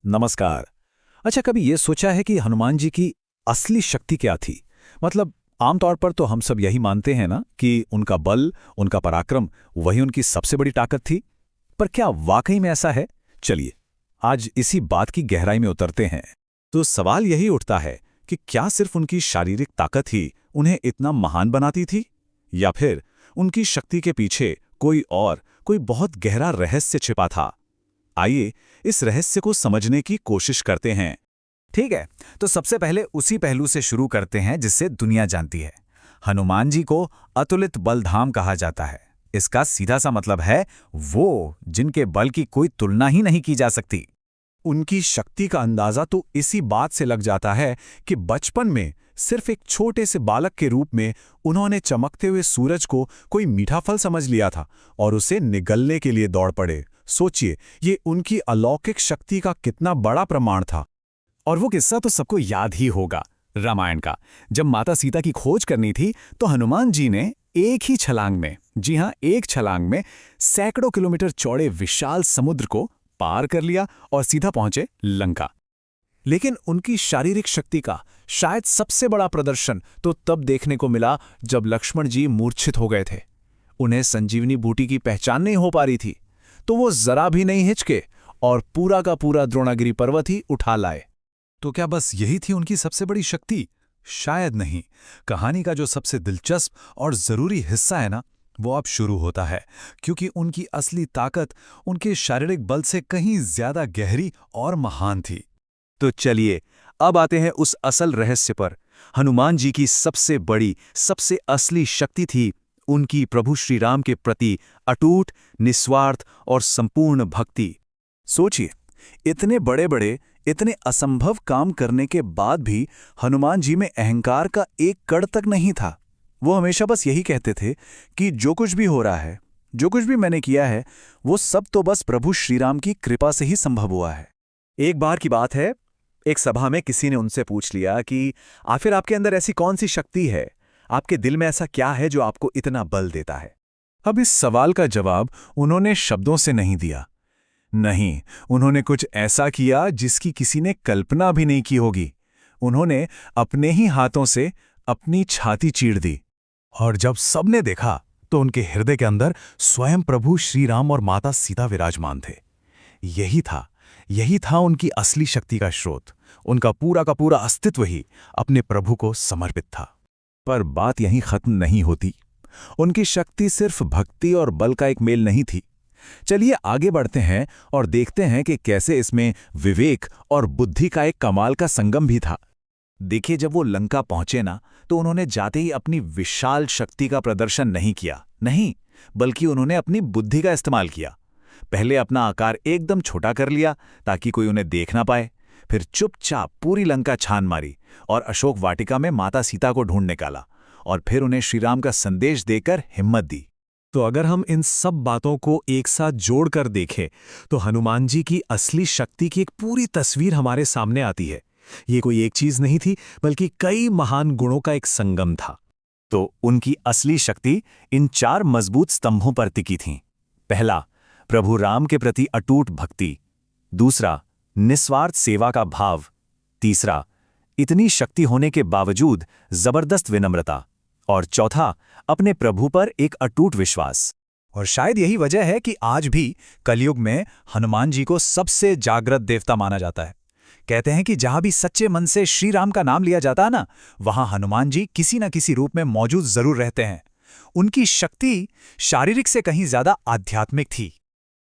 नमस्कार। अच्छा, कभी ये सोचा है कि हनुमान जी की असली शक्ति क्या थी? मतलब आमतौर पर तो हम सब यही मानते हैं ना कि उनका बल, उनका पराक्रम वही उनकी सबसे बड़ी ताकत थी। पर क्या वाकई में ऐसा है? चलिए, आज इसी बात की गहराई में उतरते हैं। तो सवाल यही उठता है कि क्या सिर्फ उनकी शारीरिक ताकत ही उन्हें इतना महान बनाती थी? या फिर उनकी शक्ति के पीछे कोई बहुत गहरा रहस्य छिपा था? आइए इस रहस्य को समझने की कोशिश करते हैं। ठीक है, तो सबसे पहले उसी पहलू से शुरू करते हैं जिससे दुनिया जानती है। हनुमान जी को अतुलित बलधाम कहा जाता है। इसका सीधा सा मतलब है वो जिनके बल की कोई तुलना ही नहीं की जा सकती। उनकी शक्ति का अंदाजा तो इसी बात से लग जाता है कि बचपन में सिर्फ एक छोटे से बालक के रूप में उन्होंने चमकते हुए सूरज को कोई मीठा फल समझ लिया था और उसे निगलने के लिए दौड़ पड़े। सोचिए, ये उनकी अलौकिक शक्ति का कितना बड़ा प्रमाण था। और वो किस्सा तो सबको याद ही होगा, रामायण का। जब माता सीता की खोज करनी थी तो हनुमान जी ने एक ही छलांग में, जी हां, एक छलांग में सैकड़ों किलोमीटर चौड़े विशाल समुद्र को पार कर लिया और सीधा पहुंचे लंका। लेकिन उनकी शारीरिक शक्ति का शायद सबसे बड़ा प्रदर्शन तो तब देखने को मिला जब लक्ष्मण जी मूर्छित हो गए थे। उन्हें संजीवनी बूटी की पहचान नहीं हो पा रही थी, तो वो जरा भी नहीं हिचके और पूरा का पूरा द्रोणागिरी पर्वत ही उठा लाए। तो क्या बस यही थी उनकी सबसे बड़ी शक्ति? शायद नहीं। कहानी का जो सबसे दिलचस्प और जरूरी हिस्सा है ना, वो अब शुरू होता है, क्योंकि उनकी असली ताकत उनके शारीरिक बल से कहीं ज्यादा गहरी और महान थी। तो चलिए, अब आते हैं उस असल रहस्य पर। हनुमान जी की सबसे बड़ी, सबसे असली शक्ति थी उनकी प्रभु श्री राम के प्रति अटूट, निस्वार्थ और संपूर्ण भक्ति। सोचिए, इतने बड़े बड़े, इतने असंभव काम करने के बाद भी हनुमान जी में अहंकार का एक कण तक नहीं था। वो हमेशा बस यही कहते थे कि जो कुछ भी हो रहा है, जो कुछ भी मैंने किया है, वो सब तो बस प्रभु श्री राम की कृपा से ही संभव हुआ है। एक बार की बात है, एक सभा में किसी ने उनसे पूछ लिया कि आखिर आपके अंदर ऐसी कौन सी शक्ति है, आपके दिल में ऐसा क्या है जो आपको इतना बल देता है? अब इस सवाल का जवाब उन्होंने शब्दों से नहीं दिया। नहीं, उन्होंने कुछ ऐसा किया जिसकी किसी ने कल्पना भी नहीं की होगी। उन्होंने अपने ही हाथों से अपनी छाती चीर दी। और जब सबने देखा तो उनके हृदय के अंदर स्वयं प्रभु श्री राम और माता सीता विराजमान थे। यही था उनकी असली शक्ति का स्रोत। उनका पूरा का पूरा अस्तित्व ही अपने प्रभु को समर्पित था। पर बात यहीं खत्म नहीं होती। उनकी शक्ति सिर्फ भक्ति और बल का एक मेल नहीं थी। चलिए आगे बढ़ते हैं और देखते हैं कि कैसे इसमें विवेक और बुद्धि का एक कमाल का संगम भी था। देखिए, जब वो लंका पहुंचे ना, तो उन्होंने जाते ही अपनी विशाल शक्ति का प्रदर्शन नहीं किया, नहीं, बल्कि उन्होंने अपनी बुद्धि का इस्तेमाल किया। पहले अपना आकार एकदम छोटा कर लिया ताकि कोई उन्हें देख ना पाए। फिर चुपचाप पूरी लंका छान मारी और अशोक वाटिका में माता सीता को ढूंढ निकाला और फिर उन्हें श्रीराम का संदेश देकर हिम्मत दी। तो अगर हम इन सब बातों को एक साथ जोड़कर देखें तो हनुमान जी की असली शक्ति की एक पूरी तस्वीर हमारे सामने आती है। ये कोई एक चीज नहीं थी, बल्कि कई महान गुणों का एक संगम था। तो उनकी असली शक्ति इन 4 मजबूत स्तंभों पर टिकी थी। पहला, प्रभु राम के प्रति अटूट भक्ति। दूसरा, निस्वार्थ सेवा का भाव। तीसरा, इतनी शक्ति होने के बावजूद जबरदस्त विनम्रता। और चौथा, अपने प्रभु पर एक अटूट विश्वास। और शायद यही वजह है कि आज भी कलयुग में हनुमान जी को सबसे जागृत देवता माना जाता है। कहते हैं कि जहां भी सच्चे मन से श्री राम का नाम लिया जाता है ना, वहां हनुमान जी किसी न किसी रूप में मौजूद जरूर रहते हैं। उनकी शक्ति शारीरिक से कहीं ज्यादा आध्यात्मिक थी।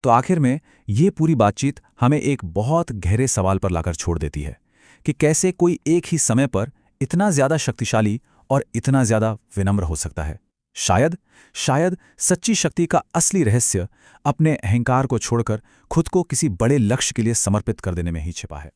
तो आखिर में ये पूरी बातचीत हमें एक बहुत गहरे सवाल पर लाकर छोड़ देती है कि कैसे कोई एक ही समय पर इतना ज्यादा शक्तिशाली और इतना ज्यादा विनम्र हो सकता है। शायद सच्ची शक्ति का असली रहस्य अपने अहंकार को छोड़कर खुद को किसी बड़े लक्ष्य के लिए समर्पित कर देने में ही छिपा है।